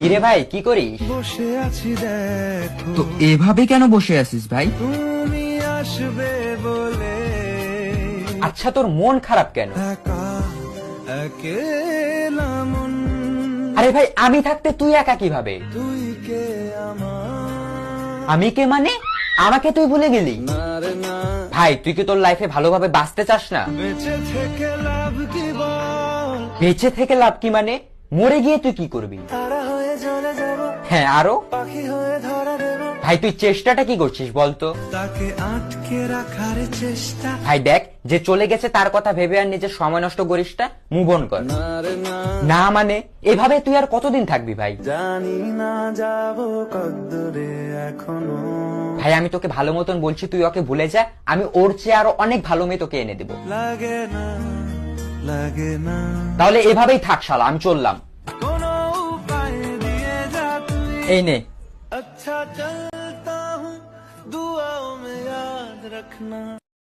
কিরে ভাই, কি করিস? বসে আছি দেখো, তো এভাবে কেন বসে আছিস ভাই? তুমি আসবে বলে আচ্ছা, তোর মন খারাপ কেন? একা একেলা মন, আরে ভাই, আমি থাকতে তুই একা কিভাবে? তুই কে আমার আমি কে মানে? আমাকে তুই ভুলে গেলি? না রে না, ভাই, তুই কি তোর লাইফে ভালোভাবে বাঁচতে চাস না? বেঁচে থেকে লাভ কি বল, বেঁচে থেকে লাভ কি মানে? মরে গিয়ে তুই কি করবি? তারা হয়ে চলে যাব, হ্যাঁ, আরো? পাখি হয়ে ধরা দেব, ভাই, তুই চেষ্টাটা কি করছিস বলতো? তাকে আটকে রাখার চেষ্টা, ভাই দেখ, যে চলে গেছে তার কথা ভেবে আর নিজের সময় নষ্ট করিস না, মুভ অন কর। না রে না, না মানে এভাবে তুই আর কতদিন থাকবি ভাই? জানি না যাব কদ্দূরে এখনো, ভাই, আমি তোকে ভালো মতন বলছি, তুই ওকে ভুলে যা। আমি ওর চেয়ে আরো অনেক ভালো মেয়ে তোকে এনে দেবো। লাগে না লাগে না, তাহলে এভাবেই থাক শালা, আমি চললাম। কোনো উপায় দিয়ে যা তুই, এই নে। अच्छा चलता हूँ दुआओं में याद रखना।